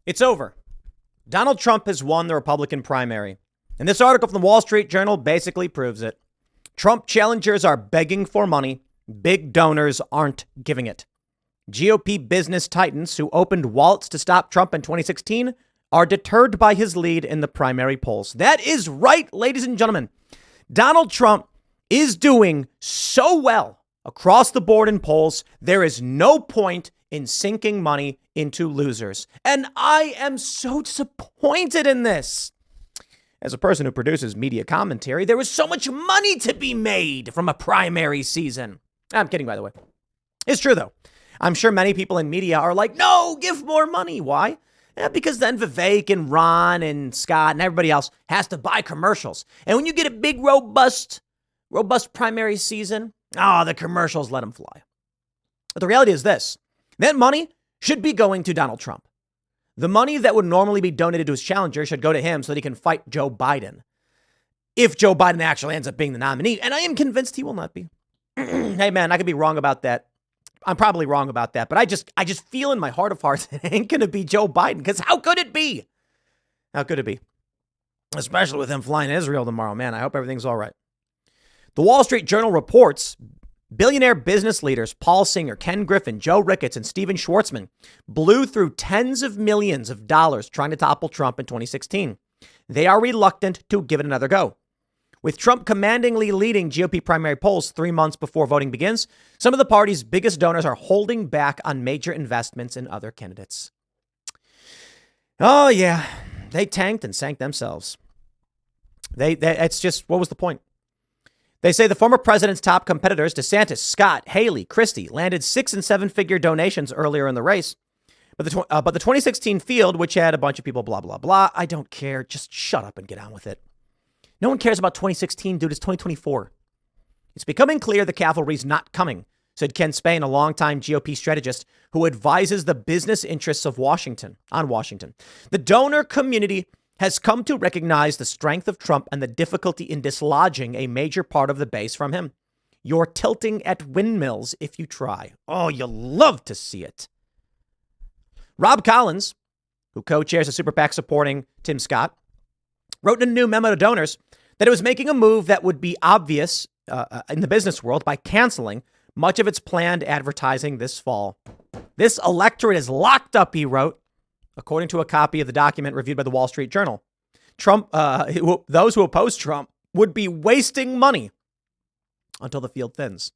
It's over. Donald Trump has won the Republican primary. And this article from the Wall Street Journal basically proves it. Trump challengers are begging for money. Big donors aren't giving it. GOP business titans who opened wallets to stop Trump in 2016 are deterred by his lead in the primary polls. That is right, ladies and gentlemen. Donald Trump is doing so well across the board in polls. There is no point in sinking money into losers. And I am so disappointed in this. As a person who produces media commentary, there was so much money to be made from a primary season. I'm kidding, by the way. It's true, though. I'm sure many people in media are like, no, give more money. Why? Because then Vivek and Ron and Scott and everybody else has to buy commercials. And when you get a big, robust primary season, the commercials let them fly. But the reality is this. That money should be going to Donald Trump. The money that would normally be donated to his challenger should go to him so that he can fight Joe Biden. If Joe Biden actually ends up being the nominee, and I am convinced he will not be. Hey, man, I could be wrong about that. I'm probably wrong about that, but I just feel in my heart of hearts it ain't going to be Joe Biden, because how could it be? How could it be? Especially with him flying to Israel tomorrow, man. I hope everything's all right. The Wall Street Journal reports billionaire business leaders Paul Singer, Ken Griffin, Joe Ricketts, and Steven Schwartzman blew through tens of millions of dollars trying to topple Trump in 2016. They are reluctant to give it another go. With Trump commandingly leading GOP primary polls 3 months before voting begins, some of the party's biggest donors are holding back on major investments in other candidates. Oh, yeah, they tanked and sank themselves. It's just, what was the point? They say the former president's top competitors, DeSantis, Scott, Haley, Christie, landed 6- and 7-figure donations earlier in the race. But the 2016 field, which had a bunch of people, blah, blah, blah, I don't care. Just shut up and get on with it. No one cares about 2016, dude. It's 2024. It's becoming clear the cavalry's not coming, said Ken Spain, a longtime GOP strategist who advises the business interests of Washington. The donor community has come to recognize the strength of Trump and the difficulty in dislodging a major part of the base from him. You're tilting at windmills if you try. Oh, you'll love to see it. Rob Collins, who co-chairs a super PAC supporting Tim Scott, wrote in a new memo to donors that it was making a move that would be obvious in the business world by canceling much of its planned advertising this fall. This electorate is locked up, he wrote, according to a copy of the document reviewed by the Wall Street Journal. Those who oppose Trump would be wasting money until the field thins.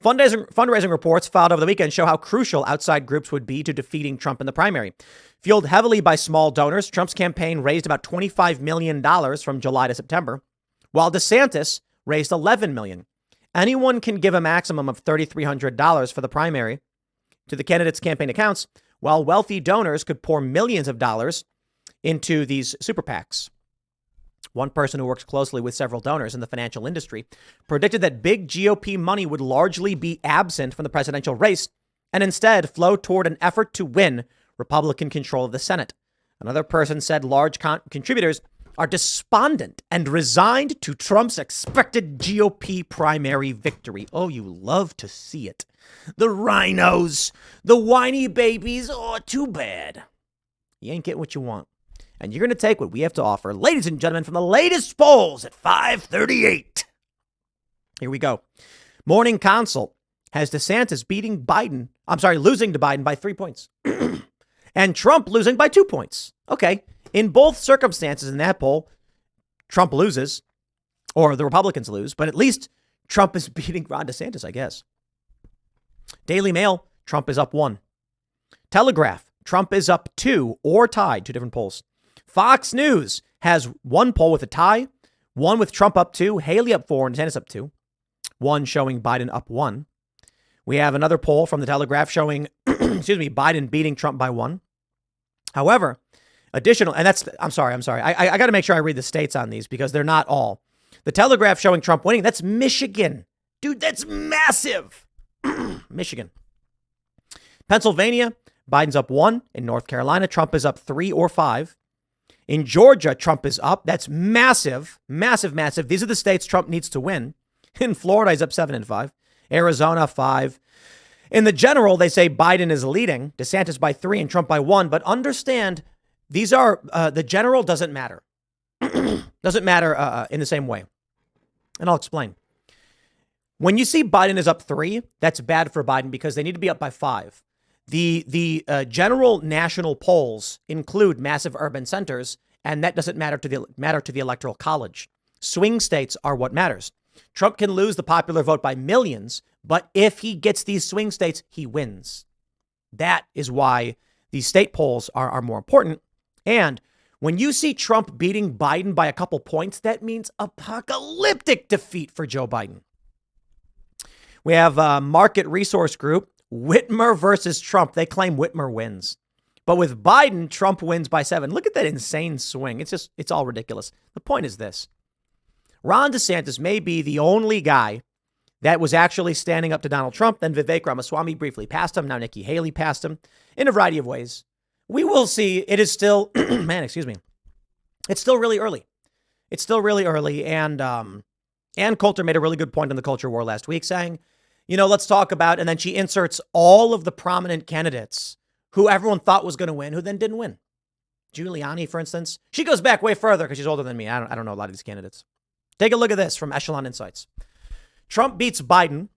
Fundraising reports filed over the weekend show how crucial outside groups would be to defeating Trump in the primary. Fueled heavily by small donors, Trump's campaign raised about $25 million from July to September, while DeSantis raised $11 million. Anyone can give a maximum of $3,300 for the primary to the candidate's campaign accounts, while wealthy donors could pour millions of dollars into these super PACs. One person who works closely with several donors in the financial industry predicted that big GOP money would largely be absent from the presidential race and instead flow toward an effort to win Republican control of the Senate. Another person said large contributors are despondent and resigned to Trump's expected GOP primary victory. Oh, you love to see it. The rhinos, the whiny babies. Oh, too bad. You ain't getting what you want. And you're going to take what we have to offer, ladies and gentlemen, from the latest polls at 538. Here we go. Morning Consult has DeSantis losing to Biden by 3 points. And Trump losing by 2 points. Okay. In both circumstances in that poll, Trump loses, or the Republicans lose, but at least Trump is beating Ron DeSantis, I guess. Daily Mail, Trump is up 1. Telegraph, Trump is up 2 or tied, 2 different polls. Fox News has 1 poll with a tie, 1 with Trump up 2, Haley up 4, and DeSantis up 2, 1 showing Biden up 1. We have another poll from the Telegraph showing, Biden beating Trump by 1. However, I'm sorry. I got to make sure I read the states on these because they're not all. The Telegraph showing Trump winning, that's Michigan. Dude, that's massive. Michigan. Pennsylvania, Biden's up 1. In North Carolina, Trump is up 3 or 5. In Georgia, Trump is up. That's massive, massive, massive. These are the states Trump needs to win. In Florida, he's up 7 and 5. Arizona, 5. In the general, they say Biden is leading, DeSantis by 3 and Trump by 1. But understand, these are the general doesn't matter. Doesn't matter in the same way. And I'll explain. When you see Biden is up 3, that's bad for Biden because they need to be up by 5. The general national polls include massive urban centers, and that doesn't matter to the Electoral College. Swing states are what matters. Trump can lose the popular vote by millions, but if he gets these swing states, he wins. That is why these state polls are more important. And when you see Trump beating Biden by a couple points, that means apocalyptic defeat for Joe Biden. We have a market resource group, Whitmer versus Trump. They claim Whitmer wins. But with Biden, Trump wins by 7. Look at that insane swing. It's all ridiculous. The point is this. Ron DeSantis may be the only guy that was actually standing up to Donald Trump. Then Vivek Ramaswamy briefly passed him. Now Nikki Haley passed him in a variety of ways. We will see. It is still, it's still really early. It's still really early. And Ann Coulter made a really good point on the culture war last week saying, let's talk about, and then she inserts all of the prominent candidates who everyone thought was going to win, who then didn't win. Giuliani, for instance. She goes back way further because she's older than me. I don't know a lot of these candidates. Take a look at this from Echelon Insights. Trump beats Biden.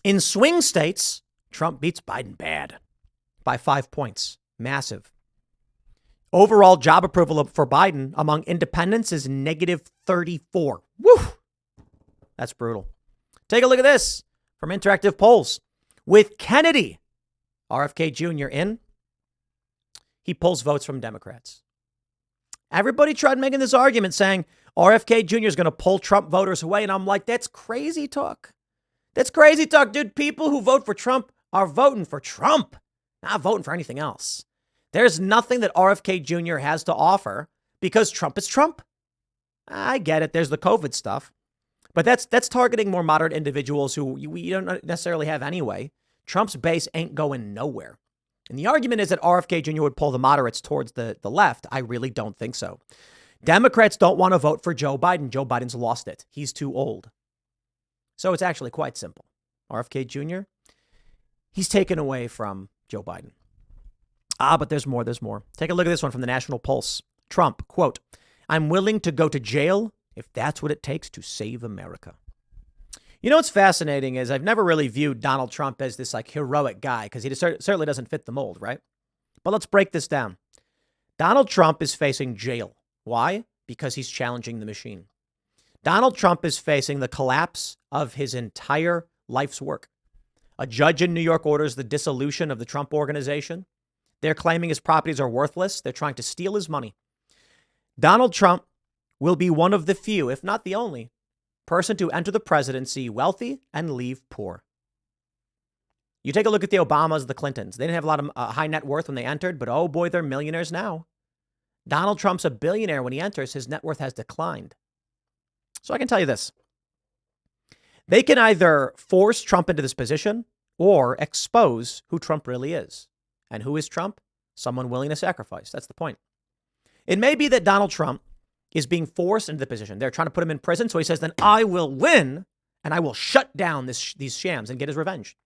In swing states, Trump beats Biden bad by 5 points. Massive. Overall job approval for Biden among independents is negative 34. Woo! That's brutal. Take a look at this from Interactive Polls. With Kennedy, RFK Jr. in, he pulls votes from Democrats. Everybody tried making this argument saying RFK Jr. is going to pull Trump voters away. And I'm like, that's crazy talk. That's crazy talk, dude. People who vote for Trump are voting for Trump, not voting for anything else. There's nothing that RFK Jr. has to offer because Trump is Trump. I get it. There's the COVID stuff. But that's targeting more moderate individuals who we don't necessarily have anyway. Trump's base ain't going nowhere. And the argument is that RFK Jr. would pull the moderates towards the left. I really don't think so. Democrats don't want to vote for Joe Biden. Joe Biden's lost it. He's too old. So it's actually quite simple. RFK Jr., he's taken away from Joe Biden. But there's more. Take a look at this one from the National Pulse. Trump, quote, "I'm willing to go to jail if that's what it takes to save America." What's fascinating is I've never really viewed Donald Trump as this heroic guy because he certainly doesn't fit the mold, right? But let's break this down. Donald Trump is facing jail. Why? Because he's challenging the machine. Donald Trump is facing the collapse of his entire life's work. A judge in New York orders the dissolution of the Trump organization. They're claiming his properties are worthless. They're trying to steal his money. Donald Trump will be one of the few, if not the only, person to enter the presidency wealthy and leave poor. You take a look at the Obamas, the Clintons. They didn't have a lot of high net worth when they entered, but oh boy, they're millionaires now. Donald Trump's a billionaire. When he enters, his net worth has declined. So I can tell you this. They can either force Trump into this position or expose who Trump really is. And who is Trump? Someone willing to sacrifice. That's the point. It may be that Donald Trump is being forced into the position. They're trying to put him in prison. So he says, then I will win and I will shut down these shams and get his revenge.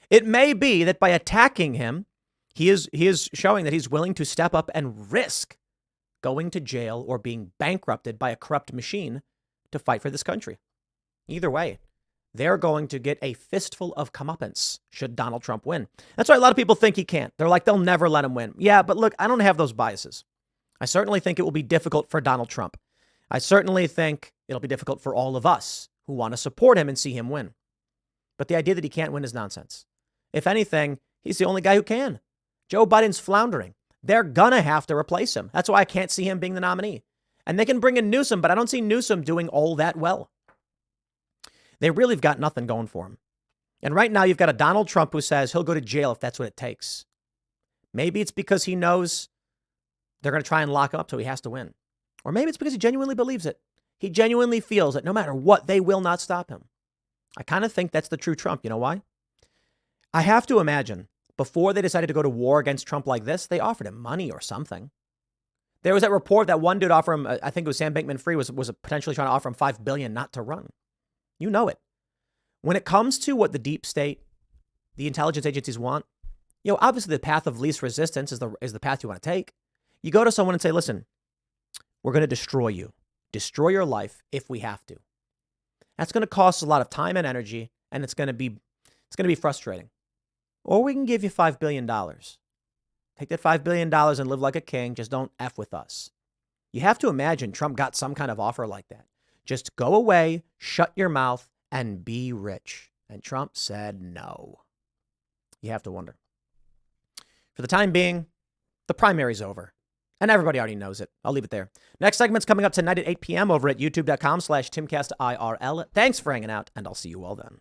It may be that by attacking him, he is showing that he's willing to step up and risk going to jail or being bankrupted by a corrupt machine to fight for this country. Either way, they're going to get a fistful of comeuppance should Donald Trump win. That's why a lot of people think he can't. They're like, they'll never let him win. Yeah, but look, I don't have those biases. I certainly think it will be difficult for Donald Trump. I certainly think it'll be difficult for all of us who want to support him and see him win. But the idea that he can't win is nonsense. If anything, he's the only guy who can. Joe Biden's floundering. They're going to have to replace him. That's why I can't see him being the nominee. And they can bring in Newsom, but I don't see Newsom doing all that well. They really have got nothing going for him. And right now you've got a Donald Trump who says he'll go to jail if that's what it takes. Maybe it's because he knows they're going to try and lock him up so he has to win. Or maybe it's because he genuinely believes it. He genuinely feels that no matter what, they will not stop him. I kind of think that's the true Trump. You know why? I have to imagine before they decided to go to war against Trump like this, they offered him money or something. There was that report that one dude offered him, I think it was Sam Bankman-Fried, was potentially trying to offer him $5 billion not to run. You know it. When it comes to what the deep state the intelligence agencies want, obviously the path of least resistance is the path you want to take. You go to someone and say, listen, we're going to destroy you, destroy your life if we have to. That's going to cost a lot of time and energy, and it's going to be frustrating. Or we can give you $5 billion. Take that $5 billion and live like a king. Just don't F with us. You have to imagine Trump got some kind of offer like that. Just go away, shut your mouth, and be rich. And Trump said no. You have to wonder. For the time being, the primary's over. And everybody already knows it. I'll leave it there. Next segment's coming up tonight at 8 p.m. over at youtube.com/TimcastIRL. Thanks for hanging out, and I'll see you all then.